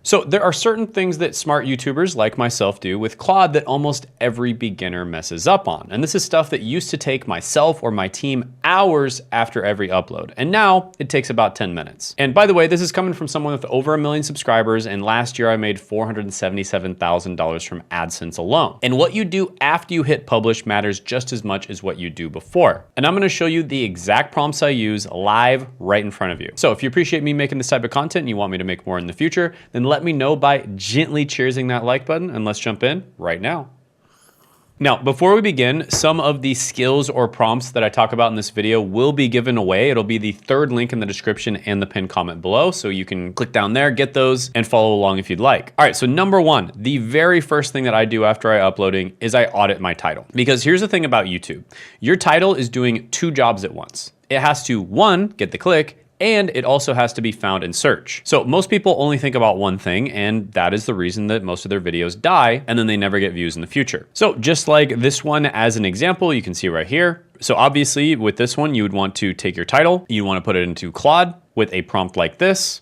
So there are certain things that smart YouTubers like myself do with Claude that almost every beginner messes up on. And this is stuff that used to take myself or my team hours after every upload. And now it takes about 10 minutes. And by the way, this is coming from someone with over 1 million subscribers. And last year I made $477,000 from AdSense alone. And what you do after you hit publish matters just as much as what you do before. And I'm gonna show you the exact prompts I use live right in front of you. So if you appreciate me making this type of content and you want me to make more in the future, then let me know by gently cheersing that like button, and let's jump in right now. Now, before we begin, some of the skills or prompts that I talk about in this video will be given away. It'll be the third link in the description and the pinned comment below, so you can click down there, get those, and follow along if you'd like. All right, so number one, the very first thing that I do after I uploading is I audit my title. Because here's the thing about YouTube. Your title is doing two jobs at once. It has to, one, get the click, and it also has to be found in search. So most people only think about one thing, and that is the reason that most of their videos die and then they never get views in the future. So just like this one as an example, you can see right here. So obviously with this one, you would want to take your title, you want to put it into Claude with a prompt like this,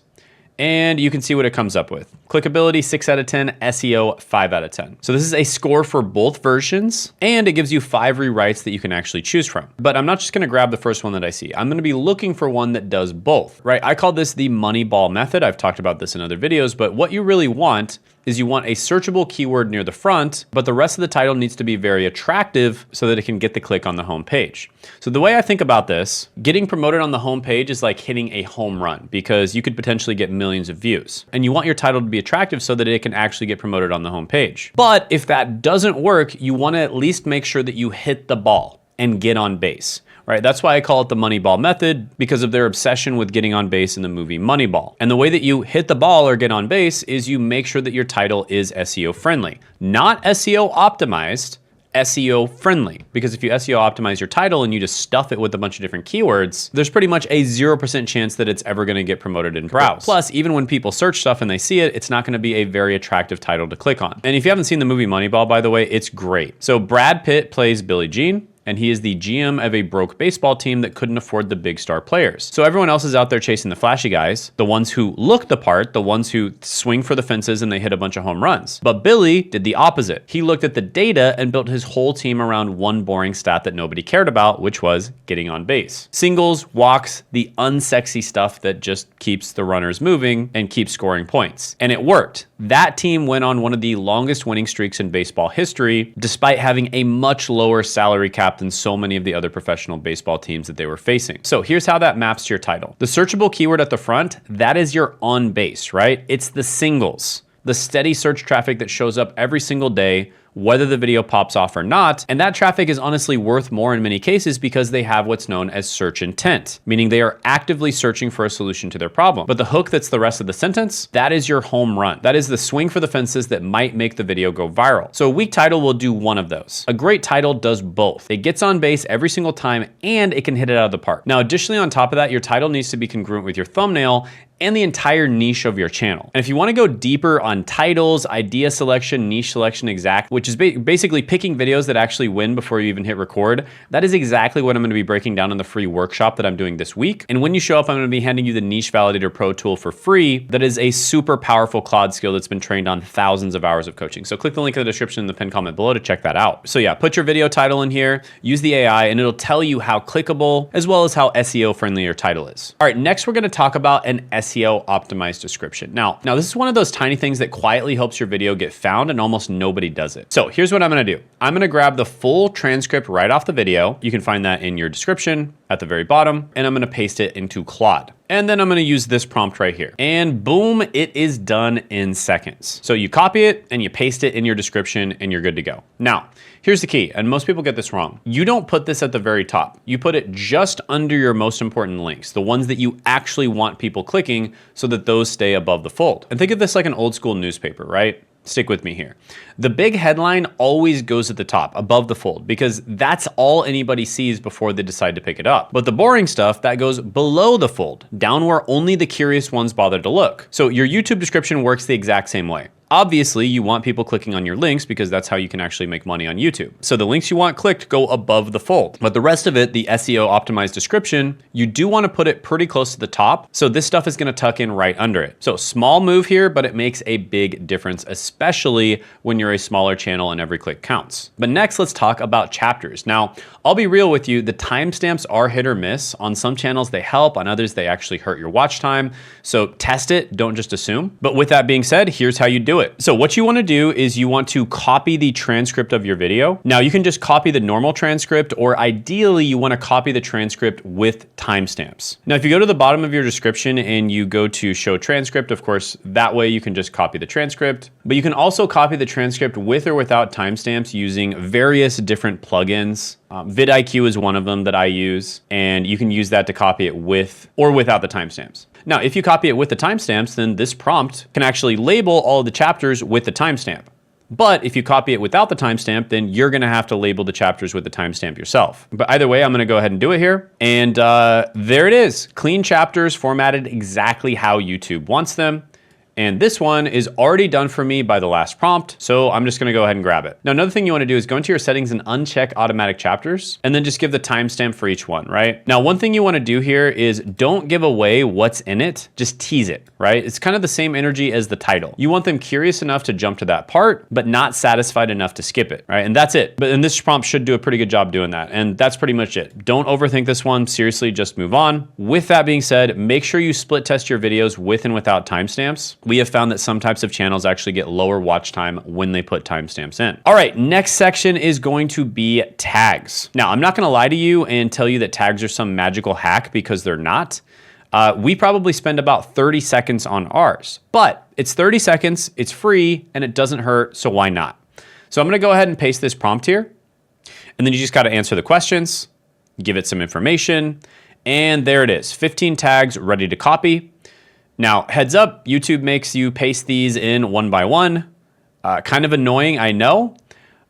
and you can see what it comes up with. Clickability, 6 out of 10, SEO, 5 out of 10. So this is a score for both versions, and it gives you 5 rewrites that you can actually choose from. But I'm not just gonna grab the first one that I see. I'm gonna be looking for one that does both, right? I call this the Moneyball method. I've talked about this in other videos, but what you really want is you want a searchable keyword near the front, but the rest of the title needs to be very attractive so that it can get the click on the home page. So the way I think about this, getting promoted on the home page is like hitting a home run because you could potentially get millions of views. And you want your title to be attractive so that it can actually get promoted on the home page. But if that doesn't work, you want to at least make sure that you hit the ball and get on base. Right? That's why I call it the Moneyball method, because of their obsession with getting on base in the movie Moneyball. And the way that you hit the ball or get on base is you make sure that your title is SEO friendly, not SEO optimized, SEO friendly. Because if you SEO optimize your title and you just stuff it with a bunch of different keywords, there's pretty much a 0% chance that it's ever gonna get promoted in browse. Plus, even when people search stuff and they see it, it's not gonna be a very attractive title to click on. And if you haven't seen the movie Moneyball, by the way, it's great. So Brad Pitt plays Billie Jean, and he is the GM of a broke baseball team that couldn't afford the big star players. So everyone else is out there chasing the flashy guys, the ones who look the part, the ones who swing for the fences and they hit a bunch of home runs. But Billy did the opposite. He looked at the data and built his whole team around one boring stat that nobody cared about, which was getting on base. Singles, walks, the unsexy stuff that just keeps the runners moving and keeps scoring points. And it worked. That team went on one of the longest winning streaks in baseball history, despite having a much lower salary cap than so many of the other professional baseball teams that they were facing. So here's how that maps to your title. The searchable keyword at the front, that is your on base, right? It's the singles, the steady search traffic that shows up every single day, whether the video pops off or not. And that traffic is honestly worth more in many cases because they have what's known as search intent, meaning they are actively searching for a solution to their problem. But the hook that's the rest of the sentence, that is your home run. That is the swing for the fences that might make the video go viral. So a weak title will do one of those. A great title does both. It gets on base every single time and it can hit it out of the park. Now, additionally on top of that, your title needs to be congruent with your thumbnail and the entire niche of your channel. And if you wanna go deeper on titles, idea selection, niche selection exact, which is basically picking videos that actually win before you even hit record, that is exactly what I'm gonna be breaking down in the free workshop that I'm doing this week. And when you show up, I'm gonna be handing you the Niche Validator Pro tool for free. That is a super powerful Claude skill that's been trained on thousands of hours of coaching. So click the link in the description in the pinned comment below to check that out. So yeah, put your video title in here, use the AI, and it'll tell you how clickable as well as how SEO friendly your title is. All right, next we're gonna talk about an SEO optimized description. Now this is one of those tiny things that quietly helps your video get found and almost nobody does it. So here's what I'm gonna do. I'm gonna grab the full transcript right off the video. You can find that in your description at the very bottom, and I'm gonna paste it into Claude. And then I'm gonna use this prompt right here. And boom, it is done in seconds. So you copy it and you paste it in your description and you're good to go. Now, here's the key, and most people get this wrong. You don't put this at the very top. You put it just under your most important links, the ones that you actually want people clicking so that those stay above the fold. And think of this like an old school newspaper, right? Stick with me here. The big headline always goes at the top, above the fold, because that's all anybody sees before they decide to pick it up. But the boring stuff, that goes below the fold, down where only the curious ones bother to look. So your YouTube description works the exact same way. Obviously, you want people clicking on your links because that's how you can actually make money on YouTube. So the links you want clicked go above the fold. But the rest of it, the SEO optimized description, you do want to put it pretty close to the top. So this stuff is going to tuck in right under it. So small move here, but it makes a big difference, especially when you're a smaller channel and every click counts. But next, let's talk about chapters. Now, I'll be real with you, the timestamps are hit or miss. On some channels, they help. On others, they actually hurt your watch time. So test it, don't just assume. But with that being said, here's how you do it. So what you want to do is you want to copy the transcript of your video. Now you can just copy the normal transcript, or ideally you want to copy the transcript with timestamps. Now, if you go to the bottom of your description and you go to show transcript, of course, that way you can just copy the transcript, but you can also copy the transcript with or without timestamps using various different plugins. vidIQ is one of them that I use, and you can use that to copy it with or without the timestamps. Now, if you copy it with the timestamps, then this prompt can actually label all of the chapters with the timestamp. But if you copy it without the timestamp, then you're gonna have to label the chapters with the timestamp yourself. But either way, I'm gonna go ahead and do it here. And there it is, clean chapters formatted exactly how YouTube wants them. And this one is already done for me by the last prompt, so I'm just gonna go ahead and grab it. Now, another thing you wanna do is go into your settings and uncheck automatic chapters, and then just give the timestamp for each one, right? Now, one thing you wanna do here is don't give away what's in it, just tease it, right? It's kind of the same energy as the title. You want them curious enough to jump to that part, but not satisfied enough to skip it, right? And that's it. But and this prompt should do a pretty good job doing that. And that's pretty much it. Don't overthink this one, seriously, just move on. With that being said, make sure you split test your videos with and without timestamps. We have found that some types of channels actually get lower watch time when they put timestamps in. All right, next section is going to be tags. Now, I'm not gonna lie to you and tell you that tags are some magical hack, because they're not. We probably spend about 30 seconds on ours, but it's 30 seconds, it's free, and it doesn't hurt, so why not? So I'm gonna go ahead and paste this prompt here, and then you just gotta answer the questions, give it some information, and there it is, 15 tags ready to copy. Now, heads up, YouTube makes you paste these in one by one. Kind of annoying, I know.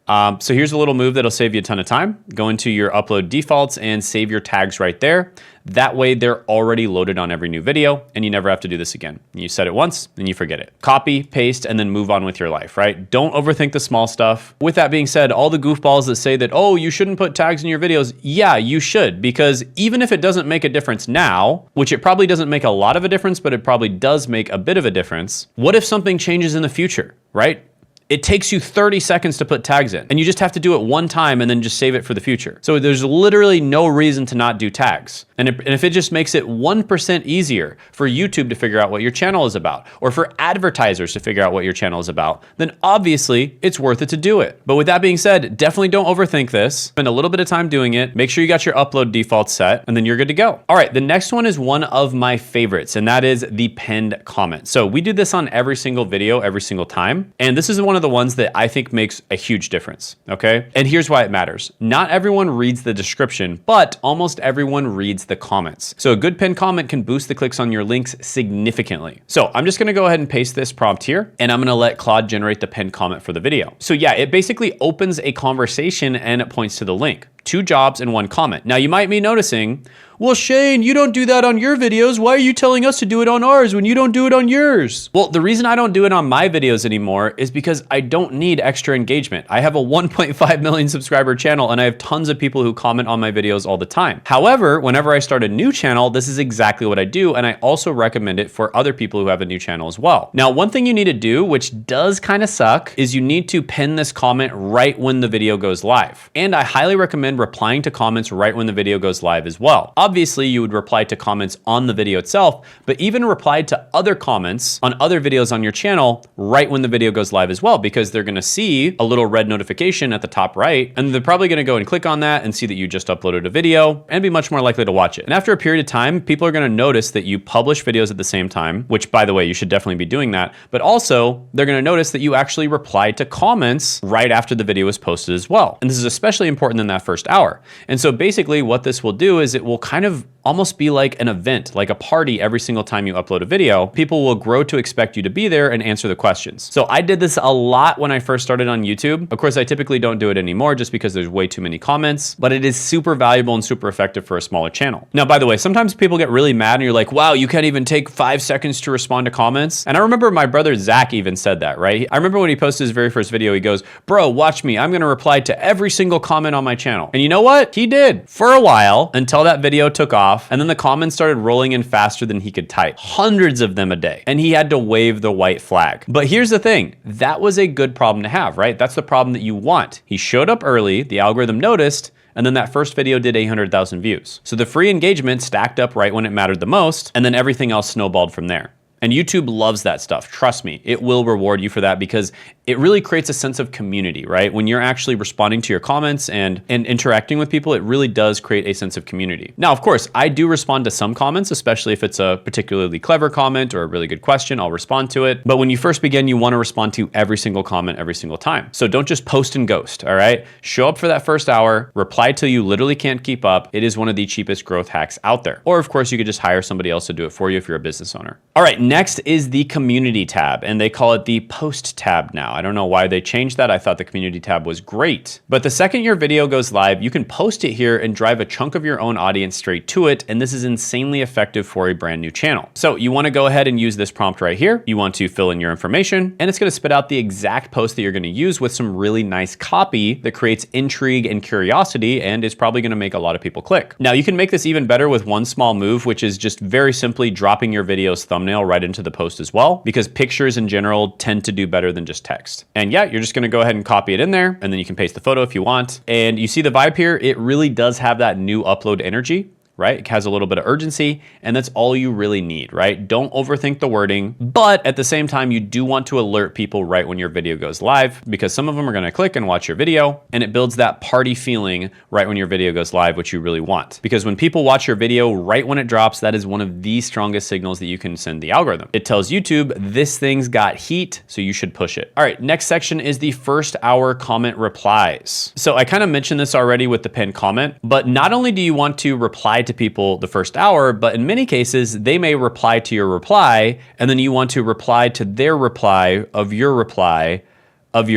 So here's a little move that'll save you a ton of time. Go into your upload defaults and save your tags right there. That way they're already loaded on every new video and you never have to do this again. You set it once and you forget it. Copy, paste, and then move on with your life, right? Don't overthink the small stuff. With that being said, all the goofballs that say that, oh, you shouldn't put tags in your videos. Yeah, you should, because even if it doesn't make a difference now, which it probably doesn't make a lot of a difference, but it probably does make a bit of a difference. What if something changes in the future, right? It takes you 30 seconds to put tags in, and you just have to do it one time and then just save it for the future. So there's literally no reason to not do tags. And if it just makes it 1% easier for YouTube to figure out what your channel is about, or for advertisers to figure out what your channel is about, then obviously it's worth it to do it. But with that being said, definitely don't overthink this. Spend a little bit of time doing it. Make sure you got your upload defaults set, and then you're good to go. All right, the next one is one of my favorites, and that is the pinned comment. So we do this on every single video, every single time. And this is one of the ones that I think makes a huge difference, okay? And here's why it matters. Not everyone reads the description, but almost everyone reads the comments. So a good pinned comment can boost the clicks on your links significantly. So I'm just gonna go ahead and paste this prompt here, and I'm gonna let Claude generate the pinned comment for the video. So yeah, it basically opens a conversation and it points to the link. 2 jobs and 1 comment. Now you might be noticing, well, Shane, you don't do that on your videos. Why are you telling us to do it on ours when you don't do it on yours? Well, the reason I don't do it on my videos anymore is because I don't need extra engagement. I have a 1.5 million subscriber channel and I have tons of people who comment on my videos all the time. However, whenever I start a new channel, this is exactly what I do, and I also recommend it for other people who have a new channel as well. Now, one thing you need to do, which does kind of suck, is you need to pin this comment right when the video goes live. And I highly recommend replying to comments right when the video goes live as well. Obviously, you would reply to comments on the video itself, but even reply to other comments on other videos on your channel right when the video goes live as well, because they're gonna see a little red notification at the top right, and they're probably gonna go and click on that and see that you just uploaded a video and be much more likely to watch it. And after a period of time, people are gonna notice that you publish videos at the same time, which, by the way, you should definitely be doing that, but also they're gonna notice that you actually replied to comments right after the video was posted as well. And this is especially important in that first first hour. And so basically what this will do is it will kind of almost be like an event, like a party every single time you upload a video. People will grow to expect you to be there and answer the questions. So I did this a lot when I first started on YouTube. Of course, I typically don't do it anymore just because there's way too many comments, but it is super valuable and super effective for a smaller channel. Now, by the way, sometimes people get really mad and you're like, wow, you can't even take 5 seconds to respond to comments. And I remember my brother Zach even said that, right? I remember when he posted his very first video, he goes, bro, watch me. I'm gonna reply to every single comment on my channel. And you know what? He did for a while until that video took off. And then the comments started rolling in faster than he could type, hundreds of them a day. And he had to wave the white flag. But here's the thing, that was a good problem to have, right? That's the problem that you want. He showed up early, the algorithm noticed, and then that first video did 800,000 views. So the free engagement stacked up right when it mattered the most, and then everything else snowballed from there. And YouTube loves that stuff. Trust me, it will reward you for that because it really creates a sense of community, right? When you're actually responding to your comments and interacting with people, it really does create a sense of community. Now, of course, I do respond to some comments, especially if it's a particularly clever comment or a really good question, I'll respond to it. But when you first begin, you want to respond to every single comment every single time. So don't just post and ghost, all right? Show up for that first hour, reply till you literally can't keep up. It is one of the cheapest growth hacks out there. Or of course, you could just hire somebody else to do it for you if you're a business owner. All right, next is the community tab, and they call it the post tab now. I don't know why they changed that. I thought the community tab was great. But the second your video goes live, you can post it here and drive a chunk of your own audience straight to it. And this is insanely effective for a brand new channel. So you want to go ahead and use this prompt right here. You want to fill in your information, and it's going to spit out the exact post that you're going to use with some really nice copy that creates intrigue and curiosity and is probably going to make a lot of people click. Now you can make this even better with one small move, which is just very simply dropping your video's thumbnail right into the post as well, because pictures in general tend to do better than just text. And yeah, you're just gonna go ahead and copy it in there, and then you can paste the photo if you want. And you see the vibe here, it really does have that new upload energy, right? It has a little bit of urgency, and that's all you really need, right? Don't overthink the wording, but at the same time, you do want to alert people right when your video goes live, because some of them are gonna click and watch your video, and it builds that party feeling right when your video goes live, which you really want. Because when people watch your video right when it drops, that is one of the strongest signals that you can send the algorithm. It tells YouTube, this thing's got heat, so you should push it. All right, next section is the first hour comment replies. So I kind of mentioned this already with the pinned comment, but not only do you want to reply to people the first hour, but in many cases, they may reply to your reply, and then you want to reply to their reply of your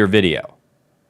video,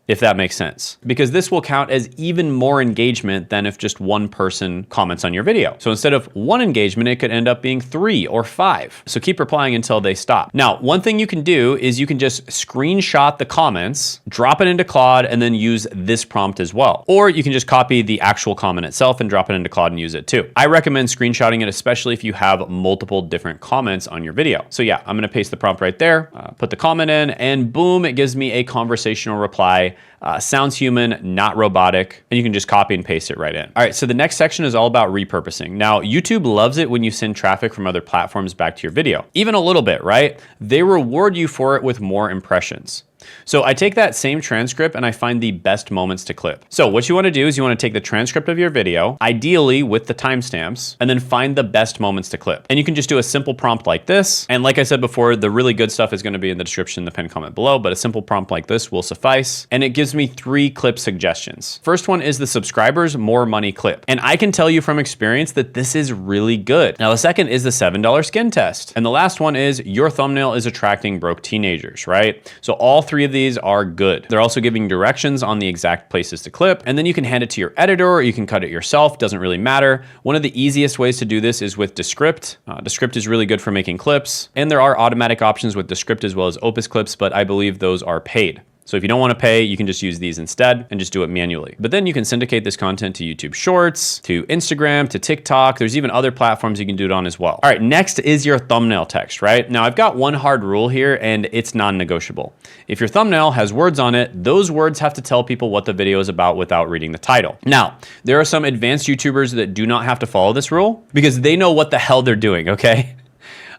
if that makes sense. Because this will count as even more engagement than if just one person comments on your video. So instead of one engagement, it could end up being 3 or 5. So keep replying until they stop. Now, one thing you can do is you can just screenshot the comments, drop it into Claude, and then use this prompt as well. Or you can just copy the actual comment itself and drop it into Claude and use it too. I recommend screenshotting it, especially if you have multiple different comments on your video. So yeah, I'm gonna paste the prompt right there, put the comment in, and boom, it gives me a conversational reply. Sounds human, not robotic, and you can just copy and paste it right in. All right, so the next section is all about repurposing. Now, YouTube loves it when you send traffic from other platforms back to your video. Even a little bit, right? They reward you for it with more impressions. So I take that same transcript and I find the best moments to clip. So what you want to do is you want to take the transcript of your video, ideally with the timestamps, and then find the best moments to clip. And you can just do a simple prompt like this. And like I said before, the really good stuff is going to be in the description, the pinned comment below, but a simple prompt like this will suffice. And it gives me 3 clip suggestions. First one is the subscribers more money clip. And I can tell you from experience that this is really good. Now the second is the $7 skin test. And the last one is your thumbnail is attracting broke teenagers, right? So all 3 of these are good. They're also giving directions on the exact places to clip, and then you can hand it to your editor or you can cut it yourself, doesn't really matter. One of the easiest ways to do this is with Descript. Descript is really good for making clips, and there are automatic options with Descript as well as Opus clips, but I believe those are paid. So if you don't want to pay, you can just use these instead and just do it manually. But then you can syndicate this content to YouTube Shorts, to Instagram, to TikTok. There's even other platforms you can do it on as well. All right, next is your thumbnail text, right? Now I've got one hard rule here and it's non-negotiable. If your thumbnail has words on it, those words have to tell people what the video is about without reading the title. Now, there are some advanced YouTubers that do not have to follow this rule because they know what the hell they're doing, okay?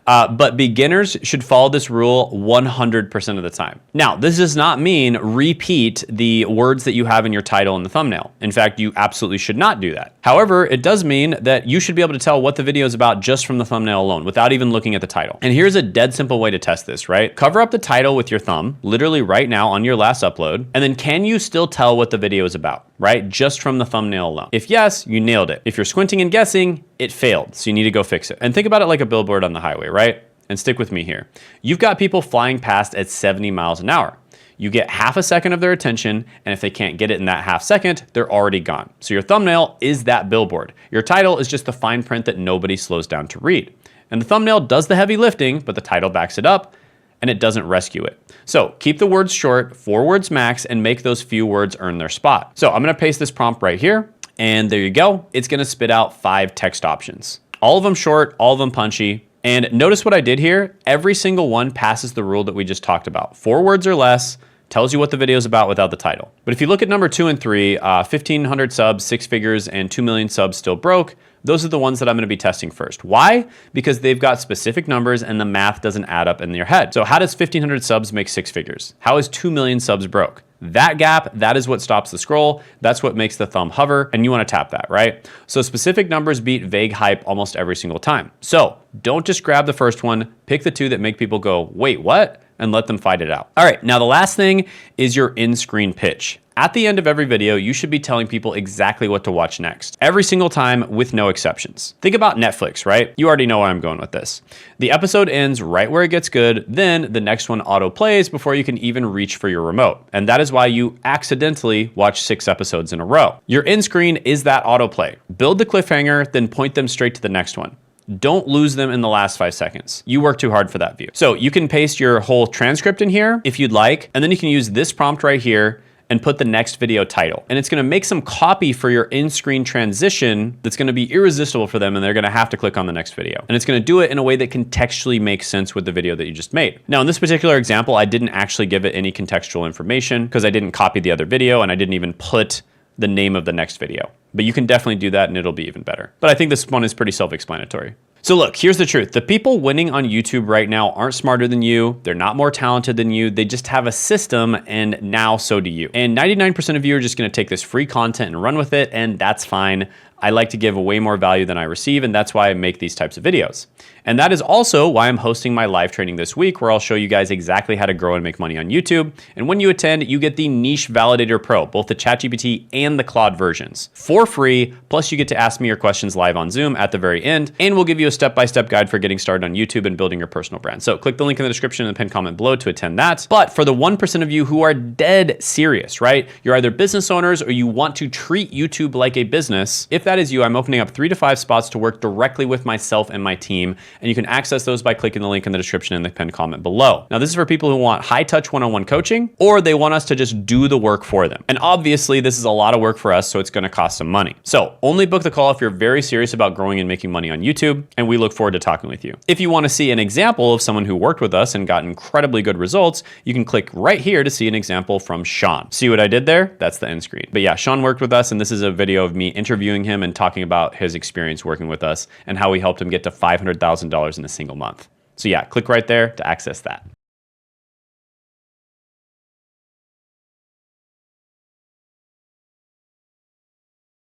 But beginners should follow this rule 100% of the time. Now, this does not mean repeat the words that you have in your title and the thumbnail. In fact, you absolutely should not do that. However, it does mean that you should be able to tell what the video is about just from the thumbnail alone without even looking at the title. And here's a dead simple way to test this, right? Cover up the title with your thumb, literally right now on your last upload, and then can you still tell what the video is about? right? Just from the thumbnail alone. If yes, you nailed it. If you're squinting and guessing, it failed. So you need to go fix it. And think about it like a billboard on the highway, right? And stick with me here. You've got people flying past at 70 miles an hour. You get half a second of their attention, and if they can't get it in that half second, they're already gone. So your thumbnail is that billboard. Your title is just the fine print that nobody slows down to read. And the thumbnail does the heavy lifting, but the title backs it up, and it doesn't rescue it. So keep the words short, 4 words max, and make those few words earn their spot. So I'm gonna paste this prompt right here, and there you go. It's gonna spit out 5 text options. All of them short, all of them punchy. And notice what I did here. Every single one passes the rule that we just talked about. 4 words or less, tells you what the video is about without the title. But if you look at number 2 and 3, 1,500 subs, 6 figures, and 2 million subs still broke, those are the ones that I'm gonna be testing first. Why? Because they've got specific numbers and the math doesn't add up in your head. So how does 1,500 subs make 6 figures? How is 2 million subs broke? That gap, that is what stops the scroll. That's what makes the thumb hover, and you wanna tap that, right? So specific numbers beat vague hype almost every single time. So don't just grab the first one, pick the 2 that make people go, wait, what? And let them fight it out. All right, now the last thing is your in-screen pitch. At the end of every video, you should be telling people exactly what to watch next. Every single time with no exceptions. Think about Netflix, right? You already know where I'm going with this. The episode ends right where it gets good, then the next one auto plays before you can even reach for your remote. And that is why you accidentally watch 6 episodes in a row. Your in-screen is that autoplay. Build the cliffhanger, then point them straight to the next one. Don't lose them in the last 5 seconds. You work too hard for that view. So you can paste your whole transcript in here if you'd like, and then you can use this prompt right here and put the next video title. And it's gonna make some copy for your in-screen transition that's gonna be irresistible for them, and they're gonna have to click on the next video. And it's gonna do it in a way that contextually makes sense with the video that you just made. Now in this particular example, I didn't actually give it any contextual information because I didn't copy the other video and I didn't even put the name of the next video. But you can definitely do that and it'll be even better. But I think this one is pretty self-explanatory. So look, here's the truth. The people winning on YouTube right now aren't smarter than you. They're not more talented than you. They just have a system, and now so do you. And 99% of you are just gonna take this free content and run with it, and that's fine. I like to give way more value than I receive, and that's why I make these types of videos. And that is also why I'm hosting my live training this week, where I'll show you guys exactly how to grow and make money on YouTube. And when you attend, you get the Niche Validator Pro, both the ChatGPT and the Claude versions, for free. Plus you get to ask me your questions live on Zoom at the very end, and we'll give you a step-by-step guide for getting started on YouTube and building your personal brand. So click the link in the description and the pinned comment below to attend that. But for the 1% of you who are dead serious, right? You're either business owners or you want to treat YouTube like a business. If that is you, I'm opening up 3 to 5 spots to work directly with myself and my team, and you can access those by clicking the link in the description and the pinned comment below. Now, this is for people who want high-touch one-on-one coaching, or they want us to just do the work for them. And obviously, this is a lot of work for us, so it's gonna cost some money. So only book the call if you're very serious about growing and making money on YouTube, and we look forward to talking with you. If you wanna see an example of someone who worked with us and got incredibly good results, you can click right here to see an example from Sean. See what I did there? That's the end screen. But yeah, Sean worked with us, and this is a video of me interviewing him and talking about his experience working with us and how we helped him get to $500,000 in a single month. So yeah, click right there to access that.